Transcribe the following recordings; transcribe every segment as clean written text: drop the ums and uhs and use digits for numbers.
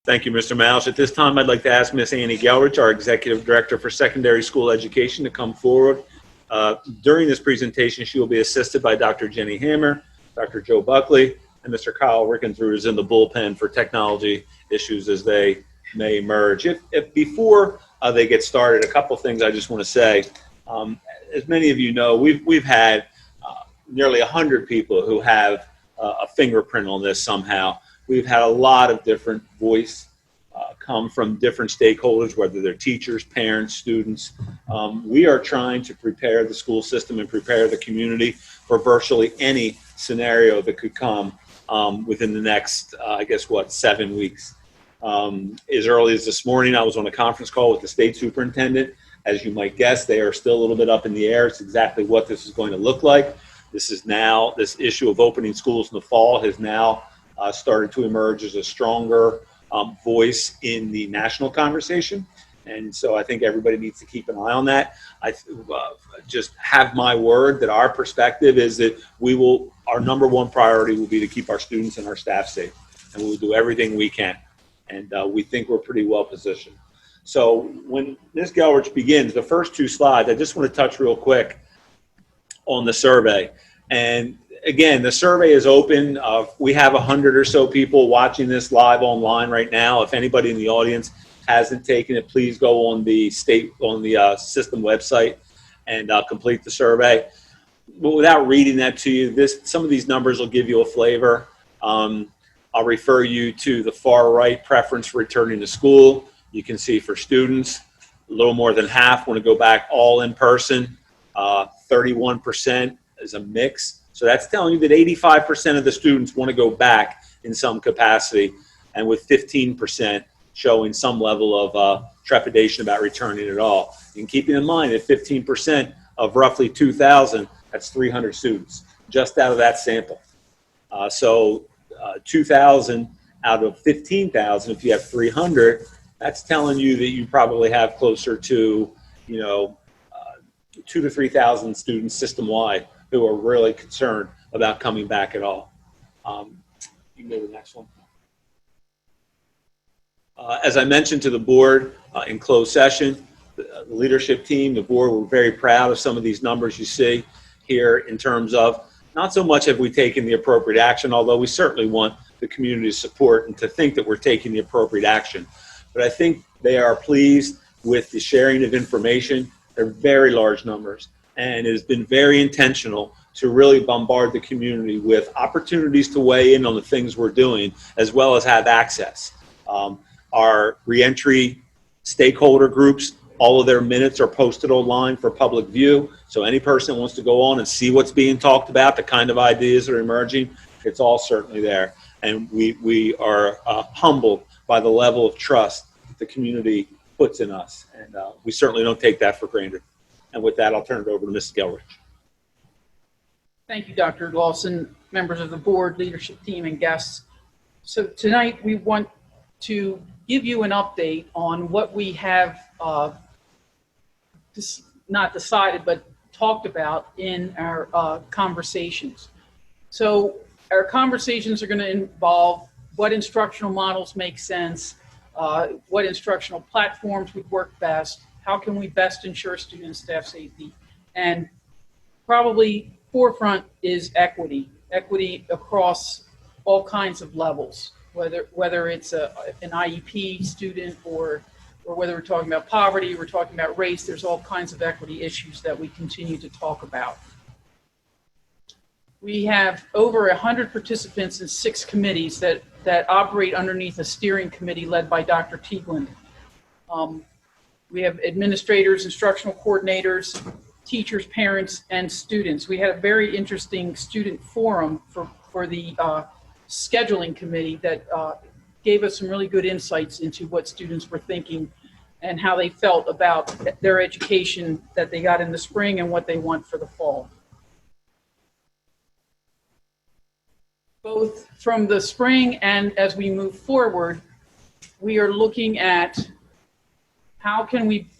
Thank you, Mr. Mausch. At this time, I'd like to ask Ms. Annie Gelrich, our Executive Director for Secondary School Education, to come forward. During this presentation, she will be assisted by Dr. Jenny Hammer, Dr. Joe Buckley, and Mr. Kyle Rickenthrough is in the bullpen for technology issues as they may emerge. If before they get started, a couple things I just want to say. As many of you know, we've had nearly 100 people who have a fingerprint on this somehow. We've had a lot of different voice come from different stakeholders, whether they're teachers, parents, students. We are trying to prepare the school system and prepare the community for virtually any scenario that could come within the next, 7 weeks. As early as this morning, I was on a conference call with the state superintendent. As you might guess, they are still a little bit up in the air. It's exactly what this is going to look like. This issue of opening schools in the fall has now started to emerge as a stronger voice in the national conversation. And so I think everybody needs to keep an eye on that. I just have my word that our perspective is that our number one priority will be to keep our students and our staff safe. And we'll do everything we can. And we think we're pretty well positioned. So when Ms. Gelrich begins, the first two slides, I just want to touch real quick on the survey. And again, the survey is open. We have 100 or so people watching this live online right now. If anybody in the audience hasn't taken it, please go on the system website and complete the survey. But without reading that to you, some of these numbers will give you a flavor. I'll refer you to the far right preference for returning to school. You can see for students, a little more than half want to go back all in person. 31% is a mix. So that's telling you that 85% of the students want to go back in some capacity, and with 15% showing some level of trepidation about returning at all. And keeping in mind that 15% of roughly 2,000, that's 300 students, just out of that sample. 2,000 out of 15,000, if you have 300, that's telling you that you probably have closer to, 2,000 to 3,000 students system-wide who are really concerned about coming back at all. You can go to the next one. As I mentioned to the board in closed session, the leadership team, the board, we're very proud of some of these numbers you see here in terms of not so much have we taken the appropriate action, although we certainly want the community to support and to think that we're taking the appropriate action. But I think they are pleased with the sharing of information. They're very large numbers, and it has been very intentional to really bombard the community with opportunities to weigh in on the things we're doing, as well as have access. Our reentry stakeholder groups, all of their minutes are posted online for public view. So any person that wants to go on and see what's being talked about, the kind of ideas that are emerging, it's all certainly there. And we are humbled by the level of trust the community puts in us. And we certainly don't take that for granted. And with that, I'll turn it over to Mrs. Gelrich. Thank you, Dr. Lawson, members of the board, leadership team, and guests. So tonight we want to give you an update on what we have not decided, but talked about in our conversations. So our conversations are going to involve what instructional models make sense, what instructional platforms would work best, how can we best ensure student and staff safety, and probably forefront is equity across all kinds of levels, whether it's an IEP student or whether we're talking about poverty, we're talking about race. There's all kinds of equity issues that we continue to talk about. We have over 100 participants in 6 committees that operate underneath a steering committee led by Dr. Teagland. We have administrators, instructional coordinators, teachers, parents, and students. We had a very interesting student forum for the scheduling committee that gave us some really good insights into what students were thinking and how they felt about their education that they got in the spring and what they want for the fall. Both from the spring and as we move forward, we are looking at how can we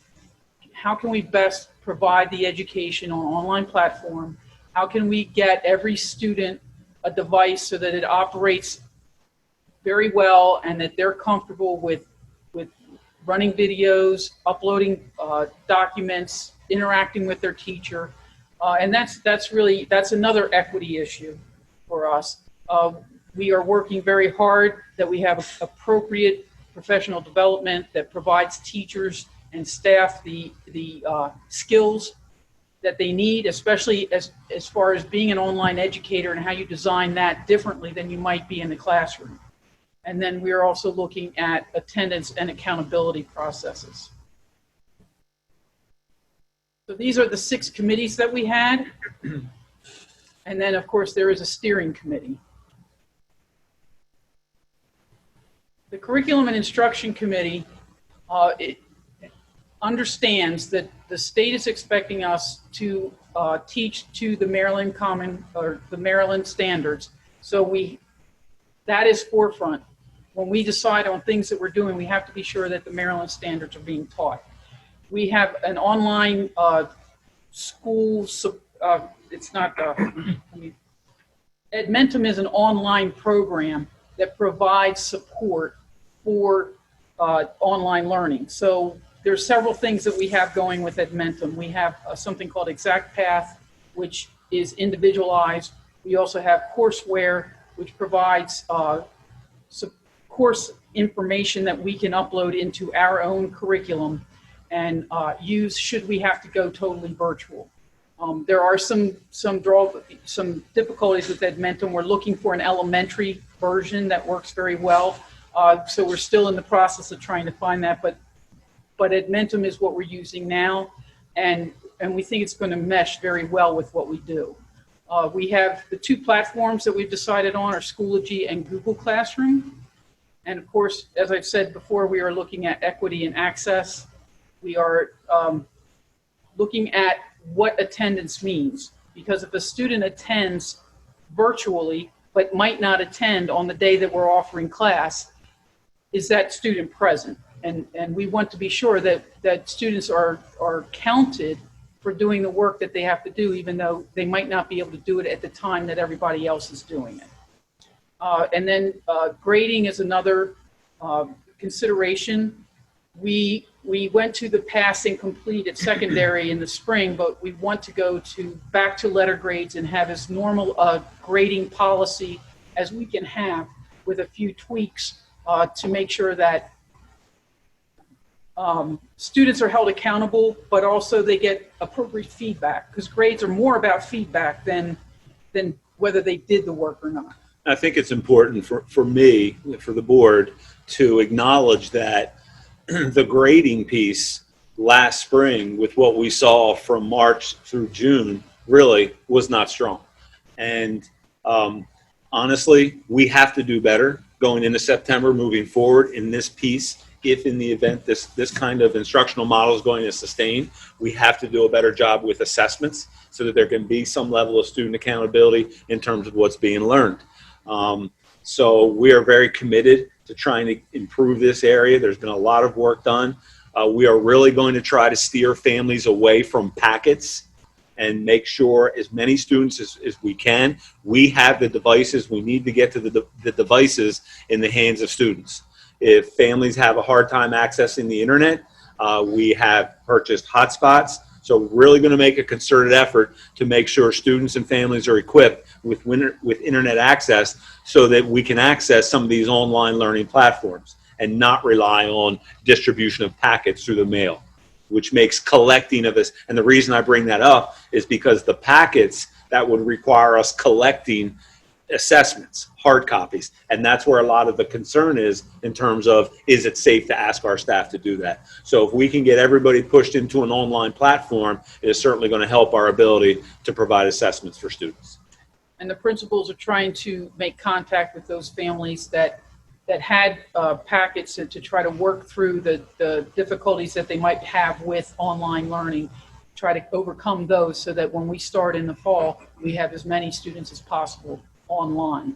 best provide the education on an online platform? How can we get every student a device so that it operates very well and that they're comfortable with running videos, uploading documents, interacting with their teacher. And that's another equity issue for us. We are working very hard that we have appropriate professional development that provides teachers and staff the skills that they need, especially as far as being an online educator and how you design that differently than you might be in the classroom. And then we're also looking at attendance and accountability processes. So these are the 6 committees that we had. And then, of course, there is a steering committee. The Curriculum and Instruction Committee it understands that the state is expecting us to teach to the Maryland Common or the Maryland standards. So that is forefront. When we decide on things that we're doing, we have to be sure that the Maryland standards are being taught. We have an online school, it's not, Edmentum is an online program that provides support for online learning. So there's several things that we have going with Edmentum. We have something called Exact Path, which is individualized. We also have courseware, which provides course information that we can upload into our own curriculum and use should we have to go totally virtual. There are some difficulties with Edmentum. We're looking for an elementary version that works very well. So we're still in the process of trying to find that, but Edmentum is what we're using now, and we think it's going to mesh very well with what we do. We have the 2 platforms that we've decided on are Schoology and Google Classroom. And of course, as I've said before, we are looking at equity and access. We are looking at what attendance means, because if a student attends virtually but might not attend on the day that we're offering class, is that student present? And we want to be sure that students are counted for doing the work that they have to do, even though they might not be able to do it at the time that everybody else is doing it. And then grading is another consideration. We went to the pass and complete at secondary in the spring, but we want to go back to letter grades and have as normal a grading policy as we can have, with a few tweaks to make sure that students are held accountable, but also they get appropriate feedback, because grades are more about feedback than whether they did the work or not. I think it's important for me, for the board, to acknowledge that the grading piece last spring, with what we saw from March through June, really was not strong. And honestly, we have to do better going into September, moving forward in this piece. If in the event this kind of instructional model is going to sustain, we have to do a better job with assessments so that there can be some level of student accountability in terms of what's being learned. So we are very committed to trying to improve this area. There's been a lot of work done. We are really going to try to steer families away from packets and make sure as many students as we can, we have the devices. We need to get to the devices in the hands of students. If families have a hard time accessing the internet, we have purchased hotspots. So we're really going to make a concerted effort to make sure students and families are equipped with internet access so that we can access some of these online learning platforms and not rely on distribution of packets through the mail, which makes collecting of this. And the reason I bring that up is because the packets, that would require us collecting assessments, hard copies, and that's where a lot of the concern is in terms of, is it safe to ask our staff to do that? So if we can get everybody pushed into an online platform, it is certainly going to help our ability to provide assessments for students. And the principals are trying to make contact with those families that had packets, and to try to work through the difficulties that they might have with online learning, try to overcome those so that when we start in the fall, we have as many students as possible online.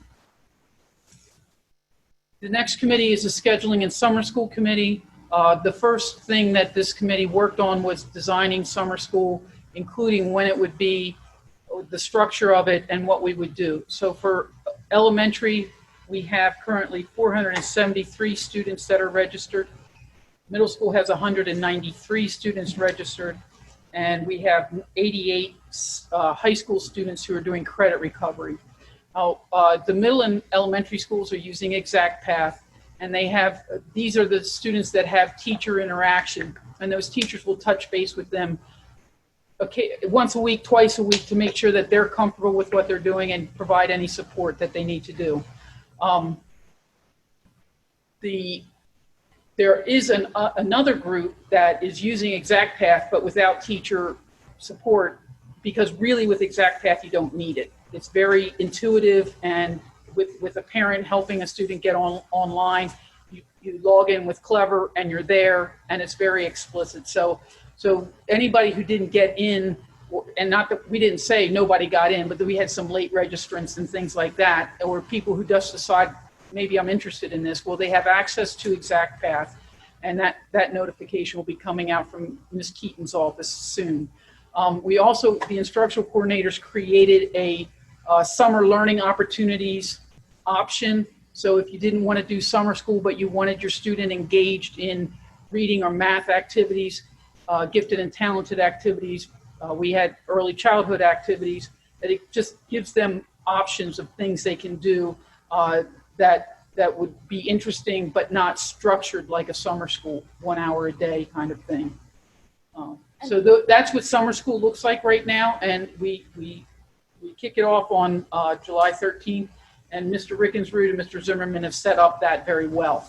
The next committee is the Scheduling and Summer School Committee. The first thing that this committee worked on was designing summer school, including when it would be, the structure of it, and what we would do. So for elementary, We have currently 473 students that are registered. Middle school has 193 students registered, and we have 88 high school students who are doing credit recovery. The middle and elementary schools are using Exact Path, and these are the students that have teacher interaction, and those teachers will touch base with them once a week, twice a week, to make sure that they're comfortable with what they're doing and provide any support that they need to do. There is another group that is using Exact Path but without teacher support, because really with Exact Path you don't need it. It's very intuitive, and with a parent helping a student get online, you log in with Clever and you're there, and it's very explicit. So anybody who didn't get in, and not that we didn't say nobody got in, but that we had some late registrants and things like that, or people who just decide, maybe I'm interested in this, well, they have access to Exact Path, and that notification will be coming out from Ms. Keaton's office soon. We also, the instructional coordinators created a summer learning opportunities option. So if you didn't want to do summer school, but you wanted your student engaged in reading or math activities, gifted and talented activities, we had early childhood activities, that it just gives them options of things they can do that would be interesting but not structured like a summer school, 1 hour a day kind of thing. So that's what summer school looks like right now, and we kick it off on July 13th, and Mr. Rickensrud and Mr. Zimmerman have set up that very well.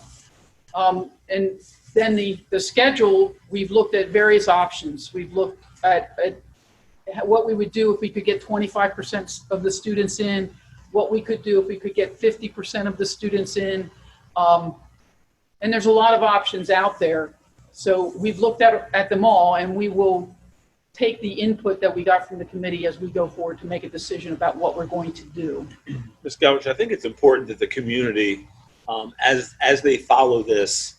And then the schedule, we've looked at various options. We've looked at what we would do if we could get 25% of the students in, what we could do if we could get 50% of the students in. And there's a lot of options out there. So we've looked at them all, and we will take the input that we got from the committee as we go forward to make a decision about what we're going to do. Ms. Gowrich, I think it's important that the community, as they follow this,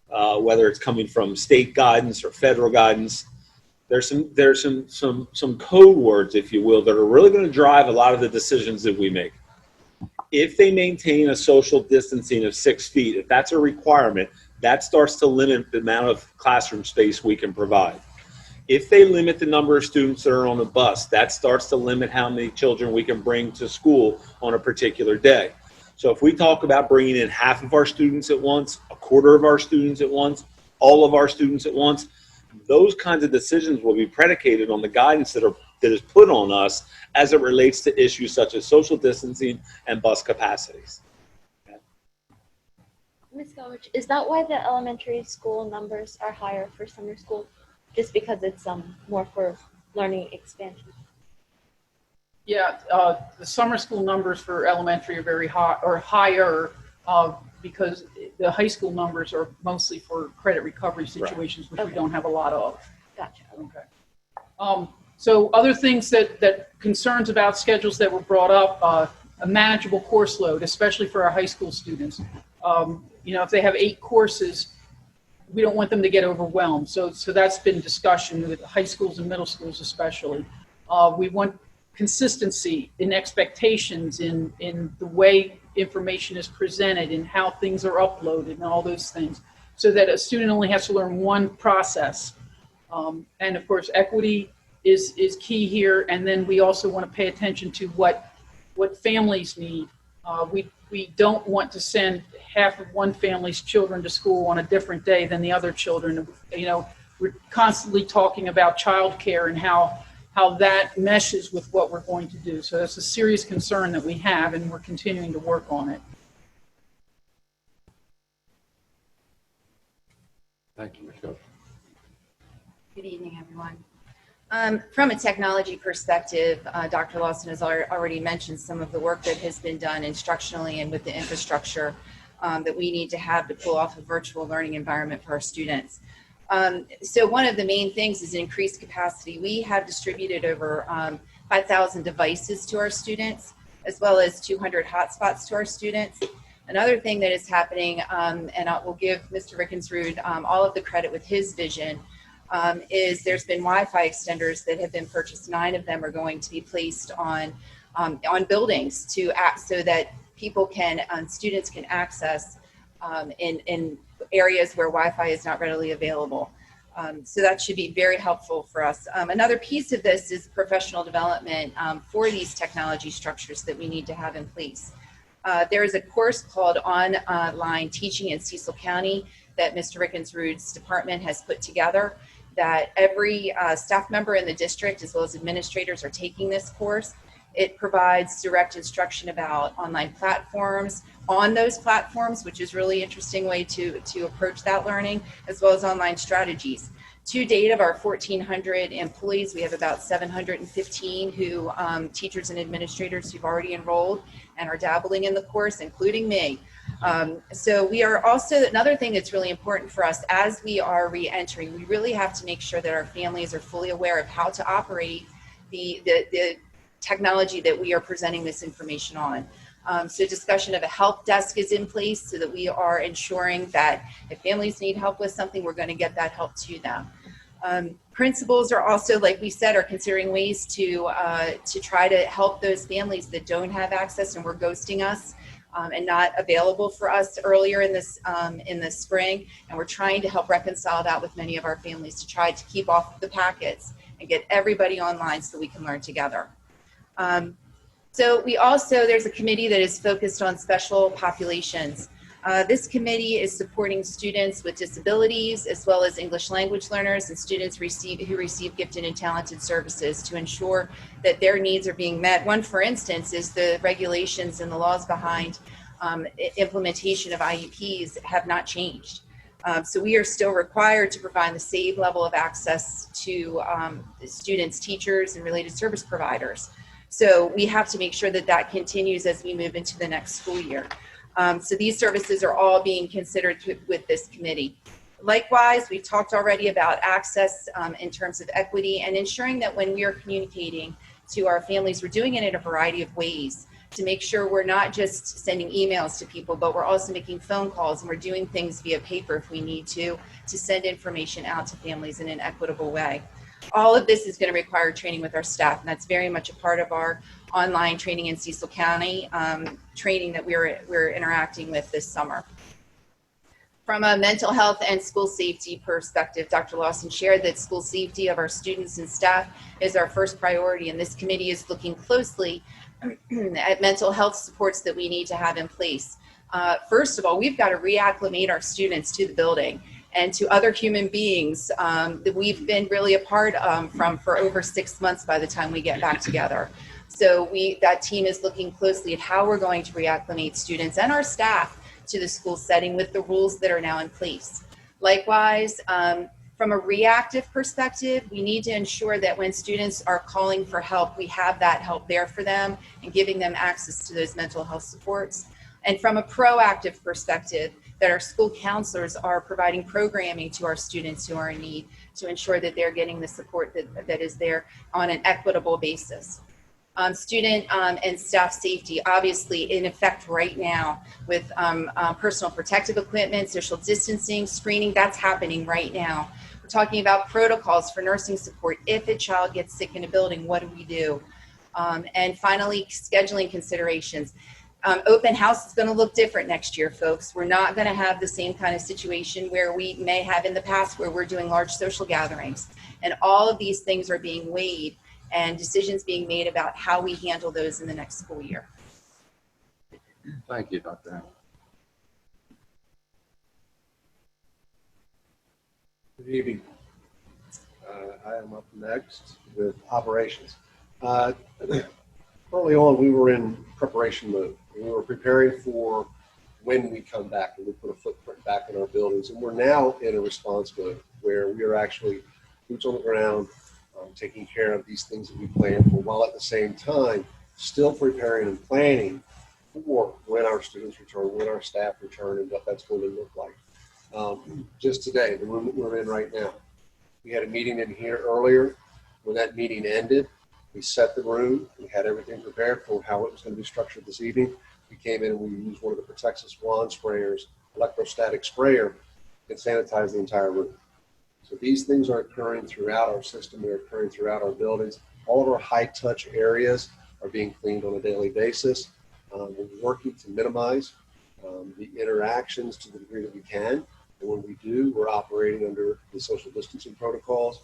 whether it's coming from state guidance or federal guidance, there's some code words, if you will, that are really going to drive a lot of the decisions that we make. If they maintain a social distancing of 6 feet, if that's a requirement, that starts to limit the amount of classroom space we can provide. If they limit the number of students that are on the bus, that starts to limit how many children we can bring to school on a particular day. So if we talk about bringing in half of our students at once, a quarter of our students at once, all of our students at once, those kinds of decisions will be predicated on the guidance that is put on us as it relates to issues such as social distancing and bus capacities. Ms. Gowrich, is that why the elementary school numbers are higher for summer school? Just because it's more for learning expansion? Yeah, the summer school numbers for elementary are very high, or higher, because the high school numbers are mostly for credit recovery situations, which we don't have a lot of. Gotcha. Okay. So other things that concerns about schedules that were brought up, a manageable course load, especially for our high school students. If they have 8 courses, we don't want them to get overwhelmed. So that's been discussion with high schools and middle schools especially. We want consistency in expectations in the way information is presented and how things are uploaded and all those things, so that a student only has to learn one process. And of course, equity is key here. And then we also want to pay attention to what families need. We don't want to send half of one family's children to school on a different day than the other children. We're constantly talking about childcare and how that meshes with what we're going to do. So that's a serious concern that we have, and we're continuing to work on it. Thank you, Michelle. Good evening, everyone. From a technology perspective, Dr. Lawson has already mentioned some of the work that has been done instructionally and with the infrastructure that we need to have to pull off a virtual learning environment for our students. So one of the main things is increased capacity. We have distributed over 5,000 devices to our students, as well as 200 hotspots to our students. Another thing that is happening, and I will give Mr. Rickensrud all of the credit with his vision, is there's been Wi-Fi extenders that have been purchased. 9 of them are going to be placed on buildings so that people can, students can access in areas where Wi-Fi is not readily available. So that should be very helpful for us. Another piece of this is professional development for these technology structures that we need to have in place. There is a course called Online Teaching in Cecil County that Mr. Rickensrud's department has put together, that every staff member in the district as well as administrators are taking this course. It provides direct instruction about online platforms, on those platforms, which is really interesting way to approach that learning, as well as online strategies. To date, of our 1,400 employees, we have about 715 who teachers and administrators who've already enrolled and are dabbling in the course, including me. So we are also, another thing that's really important for us as we are re-entering, we really have to make sure that our families are fully aware of how to operate the technology that we are presenting this information on. So discussion of a help desk is in place so that we are ensuring that if families need help with something, we're going to get that help to them. Principals are also, like we said, are considering ways to try to help those families that don't have access and were ghosting us and not available for us earlier in this spring. And we're trying to help reconcile that with many of our families to try to keep off the packets and get everybody online so we can learn together. So we also, there's a committee that is focused on special populations. This committee is supporting students with disabilities as well as English language learners and students who receive gifted and talented services to ensure that their needs are being met. One, for instance, is the regulations and the laws behind implementation of IEPs have not changed. So we are still required to provide the same level of access to students, teachers, and related service providers. So we have to make sure that that continues as we move into the next school year. So these services are all being considered with this committee. Likewise, we've talked already about access in terms of equity and ensuring that when we are communicating to our families, we're doing it in a variety of ways to make sure we're not just sending emails to people, but we're also making phone calls and we're doing things via paper if we need to send information out to families in an equitable way. All of this is going to require training with our staff, and that's very much a part of our online training in Cecil County training that we're interacting with this summer. From a mental health and school safety perspective, Dr. Lawson shared that school safety of our students and staff is our first priority, and this committee is looking closely at mental health supports that we need to have in place. First of all, we've got to reacclimate our students to the building and to other human beings that we've been really apart from for over 6 months by the time we get back together. So that team is looking closely at how we're going to reacclimate students and our staff to the school setting with the rules that are now in place. Likewise, from a reactive perspective, we need to ensure that when students are calling for help, we have that help there for them and giving them access to those mental health supports. And from a proactive perspective, that our school counselors are providing programming to our students who are in need to ensure that they're getting the support that is there on an equitable basis. Student and staff safety, obviously in effect right now with personal protective equipment, social distancing, screening, that's happening right now. We're talking about protocols for nursing support. If a child gets sick in a building, what do we do? And finally, scheduling considerations. Open house is going to look different next year, folks. We're not going to have the same kind of situation where we may have in the past where we're doing large social gatherings. And all of these things are being weighed and decisions being made about how we handle those in the next school year. Thank you, Dr. Allen. Good evening. I am up next with operations. Early on, we were in preparation mode. We were preparing for when we come back and we put a footprint back in our buildings. And we're now in a response mode where we are actually boots on the ground, taking care of these things that we planned for, while at the same time still preparing and planning for when our students return, when our staff return, and what that's going to look like. Just today, the room that we're in right now, we had a meeting in here earlier. When that meeting ended, we set the room. We had everything prepared for how it was going to be structured this evening. We came in and we used one of the Protexus wand sprayers, electrostatic sprayer, and sanitized the entire room. So these things are occurring throughout our system. They're occurring throughout our buildings. All of our high-touch areas are being cleaned on a daily basis. We're working to minimize the interactions to the degree that we can. And when we do, we're operating under the social distancing protocols.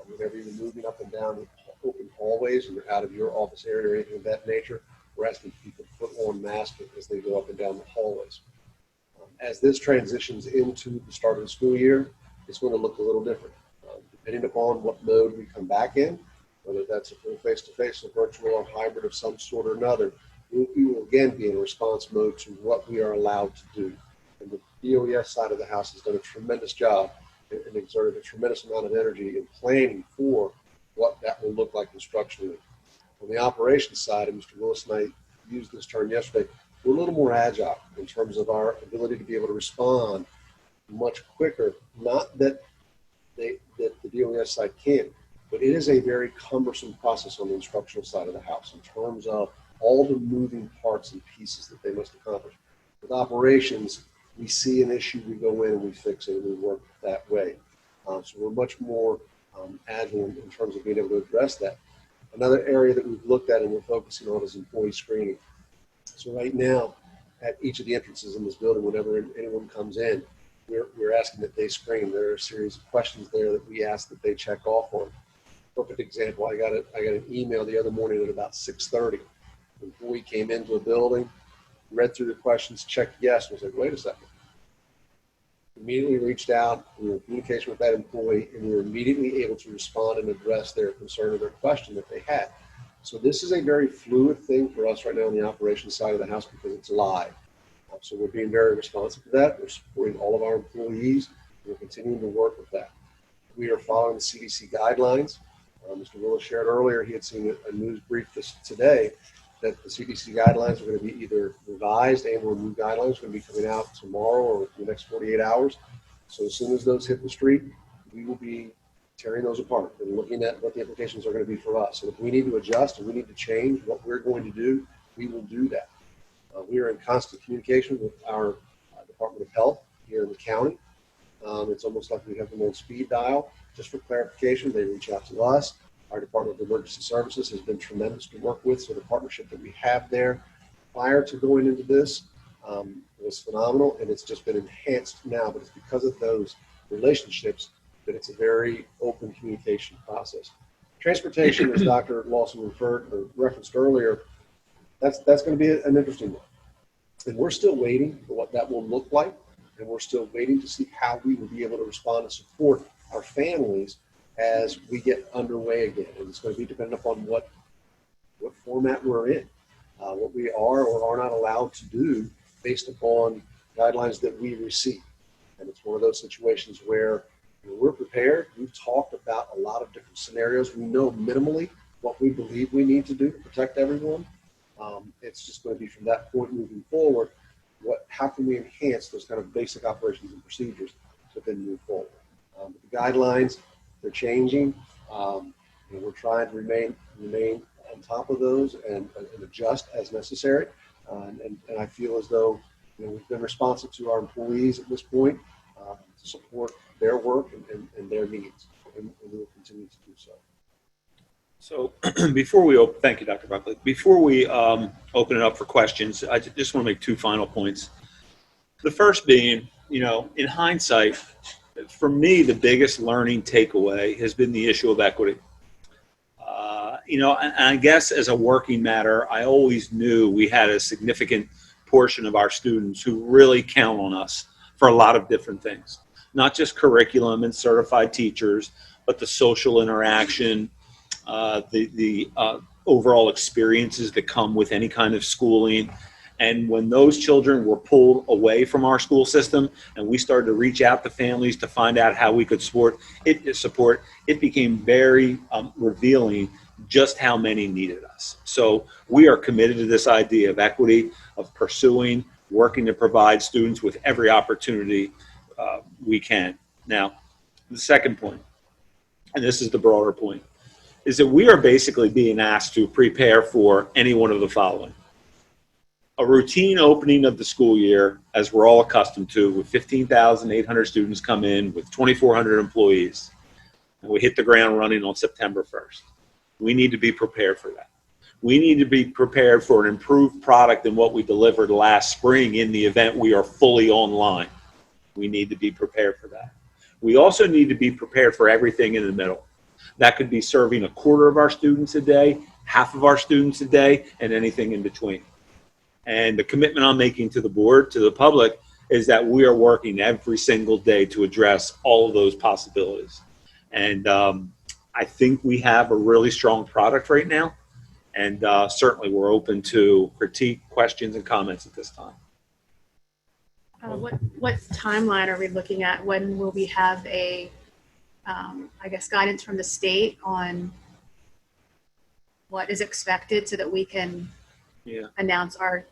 Whenever you're moving up and down the open hallways and you're out of your office area or anything of that nature, we're asking people to put on masks as they go up and down the hallways. As this transitions into the start of the school year, it's going to look a little different. Depending upon what mode we come back in, whether that's a full face-to-face, a virtual, or hybrid of some sort or another, we will again be in a response mode to what we are allowed to do. And the DOES side of the house has done a tremendous job and exerted a tremendous amount of energy in planning for what that will look like instructionally. On the operations side, and Mr. Willis and I used this term yesterday, we're a little more agile in terms of our ability to be able to respond much quicker. Not that the DOES side can, but it is a very cumbersome process on the instructional side of the house in terms of all the moving parts and pieces that they must accomplish. With operations, we see an issue, we go in and we fix it, and we work that way. So we're much more agile in terms of being able to address that. Another area that we've looked at and we're focusing on is employee screening. So right now, at each of the entrances in this building, whenever anyone comes in, we're asking that they screen. There are a series of questions there that we ask that they check off on. Perfect example, I got an email the other morning at about 6:30. The employee came into a building, read through the questions, checked yes, and was like, wait a second. Immediately reached out, we were in communication with that employee, and we were immediately able to respond and address their concern or their question that they had. So this is a very fluid thing for us right now on the operations side of the house because it's live. So we're being very responsive to that. We're supporting all of our employees. We're continuing to work with that. We are following the CDC guidelines. Mr. Willis shared earlier, he had seen a news brief today that the CDC guidelines are going to be either revised and or new guidelines are going to be coming out tomorrow or in the next 48 hours. So as soon as those hit the street, we will be tearing those apart and looking at what the implications are going to be for us. And if we need to adjust and we need to change what we're going to do, we will do that. We are in constant communication with our Department of Health here in the county. It's almost like we have them on speed dial. Just for clarification, they reach out to us. Our Department of Emergency Services has been tremendous to work with, so the partnership that we have there prior to going into this was phenomenal, and it's just been enhanced now, but it's because of those relationships that it's a very open communication process. Transportation, as Dr. Lawson referenced earlier, that's going to be an interesting one. And we're still waiting for what that will look like, and we're still waiting to see how we will be able to respond and support our families as we get underway again. And it's going to be dependent upon what format we're in, what we are or are not allowed to do based upon guidelines that we receive. And it's one of those situations where we're prepared. We've talked about a lot of different scenarios. We know minimally what we believe we need to do to protect everyone. It's just going to be from that point moving forward, how can we enhance those kind of basic operations and procedures to then move forward. The guidelines, they're changing. We're trying to remain on top of those and adjust as necessary. And I feel as though we've been responsive to our employees at this point to support their work and their needs, and we will continue to do so. So before we open, thank you, Dr. Buckley. Before we open it up for questions, I just want to make two final points. The first being, in hindsight, for me, the biggest learning takeaway has been the issue of equity. And I guess as a working matter, I always knew we had a significant portion of our students who really count on us for a lot of different things, not just curriculum and certified teachers, but the social interaction, the overall experiences that come with any kind of schooling. And when those children were pulled away from our school system and we started to reach out to families to find out how we could support, it became very revealing just how many needed us. So we are committed to this idea of equity, of pursuing, working to provide students with every opportunity we can. Now, the second point, and this is the broader point, is that we are basically being asked to prepare for any one of the following. A routine opening of the school year, as we're all accustomed to, with 15,800 students come in with 2,400 employees, and we hit the ground running on September 1st. We need to be prepared for that. We need to be prepared for an improved product than what we delivered last spring in the event we are fully online. We need to be prepared for that. We also need to be prepared for everything in the middle. That could be serving a quarter of our students a day, half of our students a day, and anything in between. And the commitment I'm making to the board, to the public, is that we are working every single day to address all of those possibilities. And I think we have a really strong product right now. And certainly we're open to critique, questions, and comments at this time. What timeline are we looking at? When will we have a, I guess, guidance from the state on what is expected so that we can announce our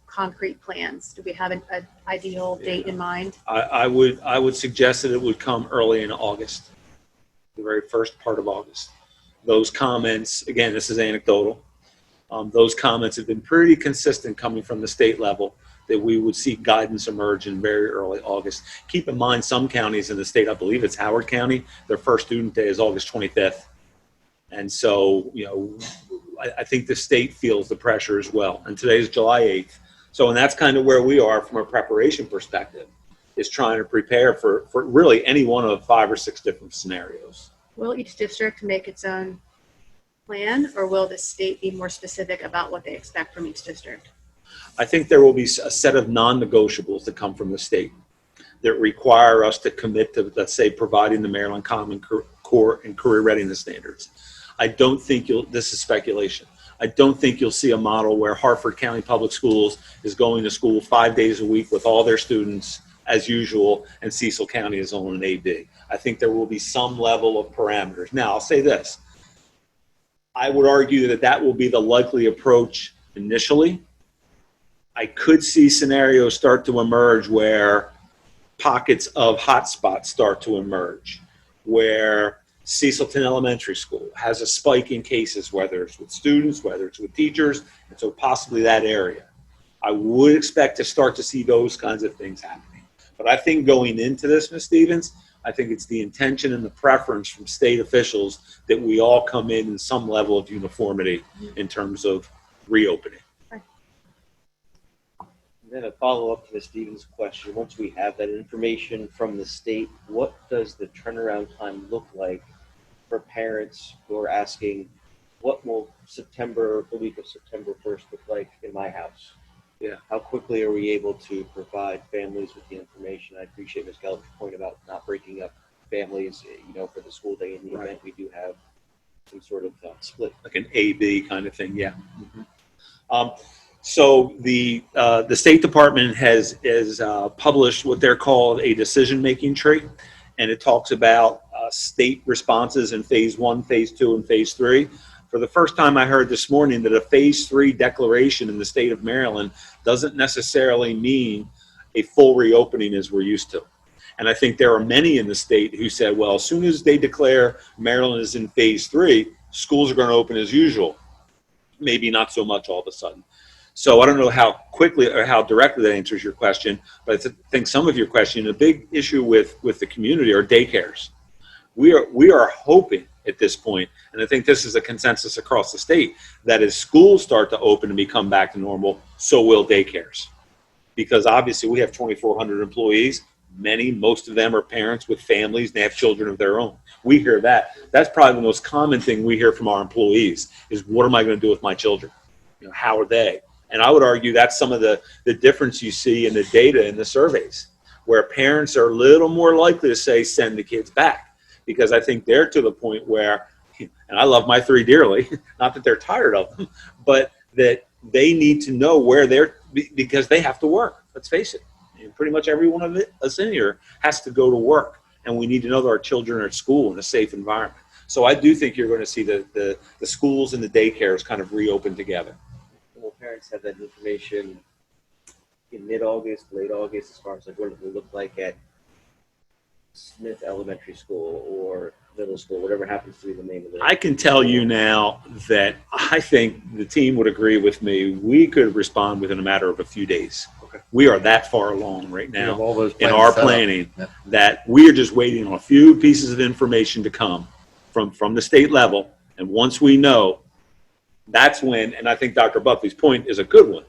concrete plans? Do we have an ideal date in mind? I would suggest that it would come early in August, the very first part of August. Those comments, again, this is anecdotal. Those comments have been pretty consistent coming from the state level that we would see guidance emerge in very early August. Keep in mind, some counties in the state, I believe it's Howard County, their first student day is August 25th. And so, I think the state feels the pressure as well. And today is July 8th. So, and that's kind of where we are from a preparation perspective, is trying to prepare for really any one of 5 or 6 different scenarios. Will each district make its own plan, or will the state be more specific about what they expect from each district? I think there will be a set of non-negotiables that come from the state that require us to commit to, let's say, providing the Maryland Common Core and career readiness standards. I don't think this is speculation. I don't think you'll see a model where Harford County Public Schools is going to school 5 days a week with all their students as usual, and Cecil County is on an AB. I think there will be some level of parameters. Now, I'll say this. I would argue that that will be the likely approach initially. I could see scenarios start to emerge where pockets of hotspots start to emerge, where Cecilton Elementary School has a spike in cases, whether it's with students, whether it's with teachers, and so possibly that area. I would expect to start to see those kinds of things happening. But I think going into this, Ms. Stevens, I think it's the intention and the preference from state officials that we all come in some level of uniformity in terms of reopening. Then a follow-up to Ms. Stevens' question. Once we have that information from the state, what does the turnaround time look like for parents who are asking, what will the week of September 1st look like in my house? Yeah. How quickly are we able to provide families with the information? I appreciate Ms. Gallagher's point about not breaking up families, for the school day in the event we do have some sort of split. Like an A-B kind of thing, yeah. So the State Department has published what they're called a decision-making tree, and it talks about state responses in phase 1, phase 2, and phase 3. For the first time, I heard this morning that a phase 3 declaration in the state of Maryland doesn't necessarily mean a full reopening as we're used to. And I think there are many in the state who said, well, as soon as they declare Maryland is in phase 3, schools are going to open as usual. Maybe not so much all of a sudden. So I don't know how quickly or how directly that answers your question, but I think some of your question, a big issue with the community are daycares. We are hoping at this point, and I think this is a consensus across the state, that as schools start to open and become back to normal, so will daycares. Because obviously we have 2,400 employees. Most of them are parents with families, and they have children of their own. We hear that. That's probably the most common thing we hear from our employees is, what am I going to do with my children? How are they? And I would argue that's some of the difference you see in the data in the surveys, where parents are a little more likely to say, send the kids back. Because I think they're to the point where, and I love my 3 dearly, not that they're tired of them, but that they need to know where because they have to work. Let's face it. Pretty much every one of us in here has to go to work, and we need to know that our children are at school in a safe environment. So I do think you're going to see the schools and the daycares kind of reopen together. Will parents have that information in mid-August, late August, as far as like what it will look like at Smith Elementary School or middle school, whatever happens to be the name of it? I can tell you now that I think the team would agree with me. We could respond within a matter of a few days. Okay. We are that far along right We have now all those in plans our set up. planning Yeah. that we are just waiting on a few pieces of information to come from the state level. And once we know, That's when, and I think Dr. Buckley's point is a good one.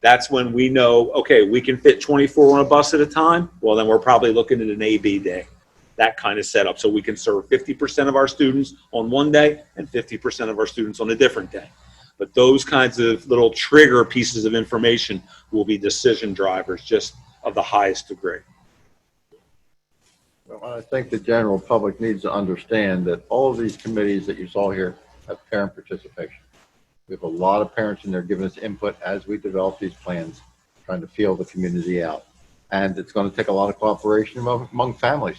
That's when we know, okay, we can fit 24 on a bus at a time. Well, then we're probably looking at an A-B day, that kind of setup. So we can serve 50% of our students on one day and 50% of our students on a different day. But those kinds of little trigger pieces of information will be decision drivers just of the highest degree. Well, I think the general public needs to understand that all of these committees that you saw here have parent participation. We have a lot of parents in there giving us input as we develop these plans, trying to feel the community out. And it's going to take a lot of cooperation among families.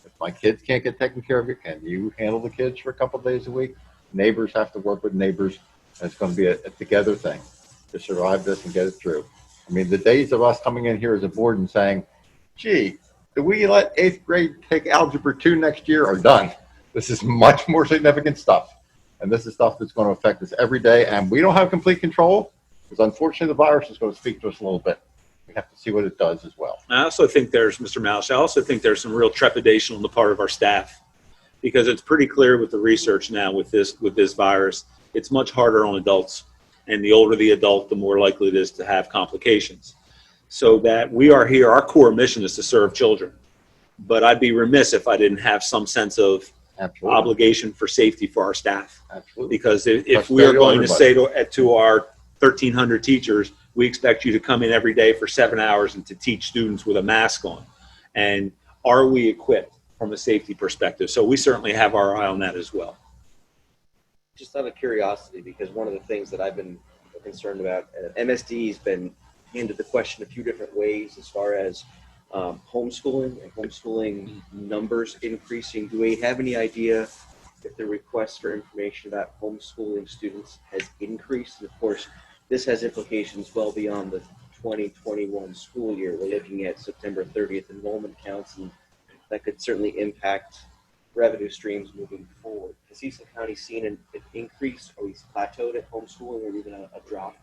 If my kids can't get taken care of, can you handle the kids for a couple of days a week? Neighbors have to work with neighbors. And it's going to be a together thing to survive this and get it through. I mean, the days of us coming in here as a board and saying, gee, do we let 8th grade take Algebra 2 next year are done? This is much more significant stuff. And this is stuff that's going to affect us every day. And we don't have complete control because unfortunately the virus is going to speak to us a little bit. We have to see what it does as well. I also think there's, Mr. Mausch, I also think there's some real trepidation on the part of our staff because it's pretty clear with the research now with this virus, it's much harder on adults. And the older the adult, the more likely it is to have complications. So that we are here, our core mission is to serve children. But I'd be remiss if I didn't have some sense of Absolutely. obligation for safety for our staff. Absolutely. Because if we are going to say to our 1,300 teachers, we expect you to come in every day for 7 hours and to teach students with a mask on. And are we equipped from a safety perspective? So we certainly have our eye on that as well. Just out of curiosity, because one of the things that I've been concerned about, MSD has been handed the question a few different ways as far as homeschooling and homeschooling numbers increasing. Do we have any idea if the request for information about homeschooling students has increased? And of course, this has implications well beyond the 2021 school year. We're looking at September 30th enrollment counts, and that could certainly impact revenue streams moving forward. Has Cecil County seen an increase, or we plateaued at homeschooling, or even a drop?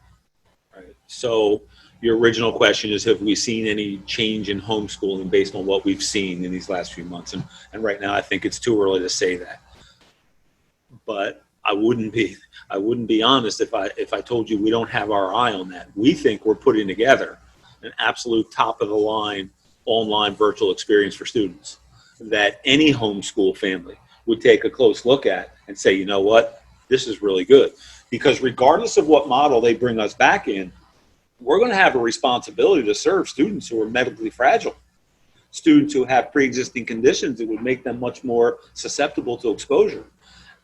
Right. So your original question is, have we seen any change in homeschooling based on what we've seen in these last few months? And right now, I think it's too early to say that. But I wouldn't be honest if I told you we don't have our eye on that. We think we're putting together an absolute top of the line online virtual experience for students that any homeschool family would take a close look at and say, you know what, this is really good. Because regardless of what model they bring us back in, we're going to have a responsibility to serve students who are medically fragile, students who have pre-existing conditions that would make them much more susceptible to exposure.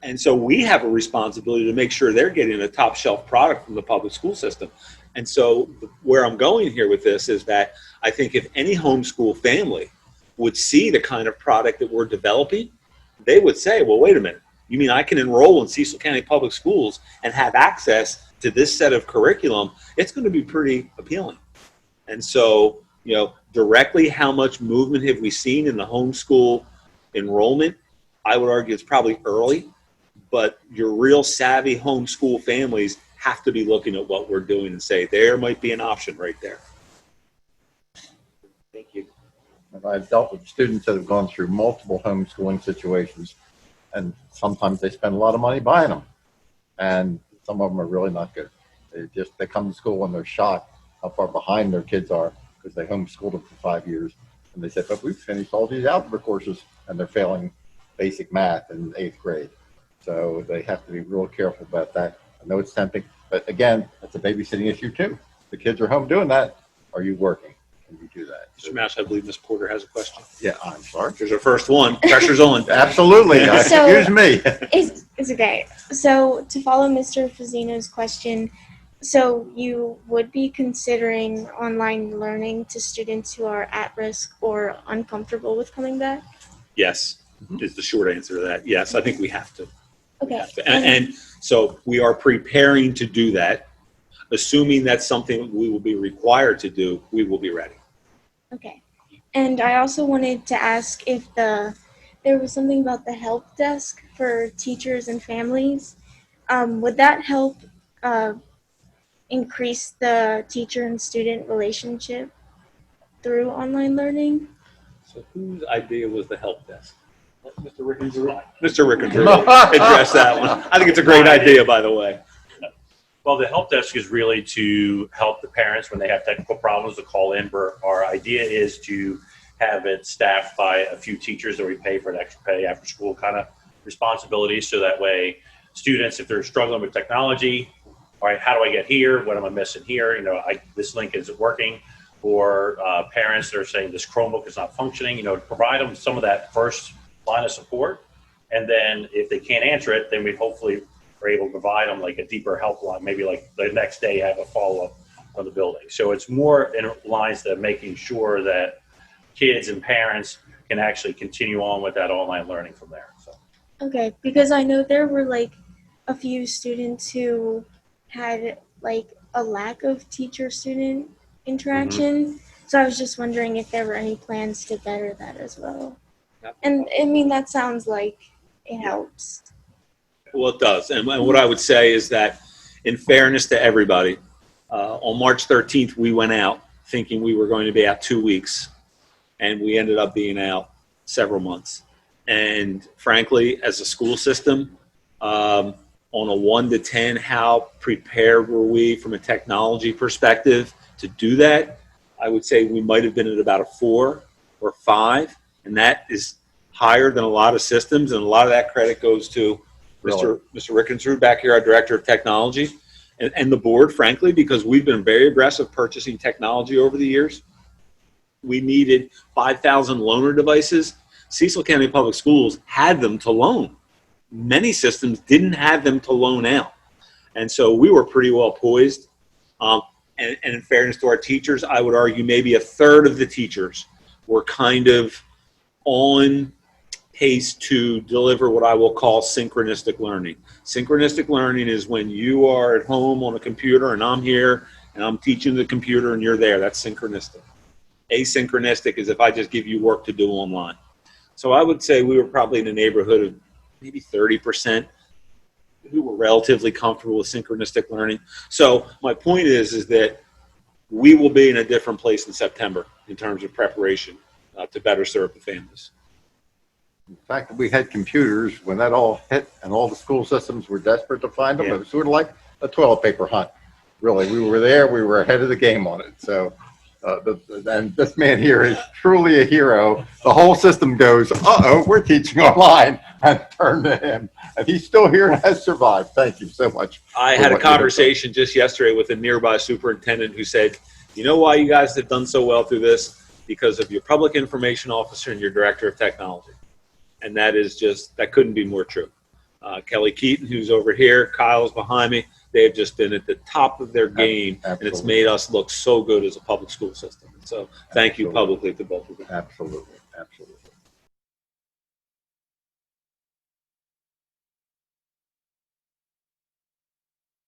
And so we have a responsibility to make sure they're getting a top shelf product from the public school system. And so where I'm going here with this is that I think if any homeschool family would see the kind of product that we're developing, they would say, well, wait a minute. You mean I can enroll in Cecil County Public Schools and have access to this set of curriculum? It's going to be pretty appealing. And so, you know, directly how much movement have we seen in the homeschool enrollment? I would argue it's probably early, but your real savvy homeschool families have to be looking at what we're doing and say, there might be an option right there. Thank you. And I've dealt with students that have gone through multiple homeschooling situations, and sometimes they spend a lot of money buying them, and some of them are really not good. They come to school and they're shocked how far behind their kids are because they homeschooled them for 5 years, and they said, but we've finished all these algebra courses, and they're failing basic math in 8th grade. So they have to be real careful about that. I know it's tempting, but again, that's a babysitting issue too. The kids are home doing that. Are you working? Can you do that? Mr. Mausch, I believe Ms. Porter has a question. Yeah, I'm sorry. Here's our first one. Pressure's on. Absolutely. So- Excuse me. It's okay. So to follow Mr. Fazzino's question, so you would be considering online learning to students who are at risk or uncomfortable with coming back? Yes, is the short answer to that. Yes, I think we have to. Okay. And so we are preparing to do that. Assuming that's something we will be required to do, we will be ready. Okay. And I also wanted to ask if there was something about the help desk for teachers and families. Would that help increase the teacher and student relationship through online learning? So whose idea was the help desk? Mr. Rickens. Mr. Rickens addressed that one. I think it's a great idea, by the way. Well, the help desk is really to help the parents when they have technical problems to call in. Our idea is to have it staffed by a few teachers that we pay for an extra pay after school kind of responsibilities. So that way students, if they're struggling with technology, all right, how do I get here? What am I missing here? You know, this link isn't working. Or parents that are saying this Chromebook is not functioning, you know, to provide them some of that first line of support. And then if they can't answer it, then we hopefully are able to provide them like a deeper help line, maybe like the next day have a follow-up on the building. So it's more in lines to making sure that kids and parents can actually continue on with that online learning from there. So. Okay, because I know there were like a few students who had like a lack of teacher-student interaction. So I was just wondering if there were any plans to better that as well. And I mean, that sounds like it helps. Well, it does. And what I would say is that in fairness to everybody, on March 13th, we went out thinking we were going to be out 2 weeks, and we ended up being out several months. And frankly, as a school system, on a 1 to 10, how prepared were we from a technology perspective to do that? I would say we might have been at about a 4 or 5, and that is higher than a lot of systems, and a lot of that credit goes to Mr. Rickensrud back here, our Director of Technology, and the board, frankly, because we've been very aggressive purchasing technology over the years. We needed 5,000 loaner devices. Cecil County Public Schools had them to loan. Many systems didn't have them to loan out. And so we were pretty well poised. And in fairness to our teachers, I would argue maybe a third of the teachers were kind of on pace to deliver what I will call synchronistic learning. Synchronistic learning is when you are at home on a computer and I'm here and I'm teaching the computer and you're there. That's synchronistic. Asynchronistic is if I just give you work to do online. So I would say we were probably in the neighborhood of maybe 30% who were relatively comfortable with synchronistic learning. So my point is that we will be in a different place in September in terms of preparation to better serve the families. The fact that we had computers when that all hit and all the school systems were desperate to find them, Yeah. it was sort of like a toilet paper hunt. Really, we were there, we were ahead of the game on it. So, and this man here is truly a hero. The whole system goes, uh-oh, we're teaching online, and turn to him. And he's still here and has survived. Thank you so much. I had a conversation just yesterday with a nearby superintendent who said, you know why you guys have done so well through this? Because of your public information officer and your director of technology. And that is just, that couldn't be more true. Kelly Keaton, who's over here, Kyle's behind me, they've just been at the top of their game, and it's made us look so good as a public school system. So thank you publicly to both of them. Absolutely, absolutely.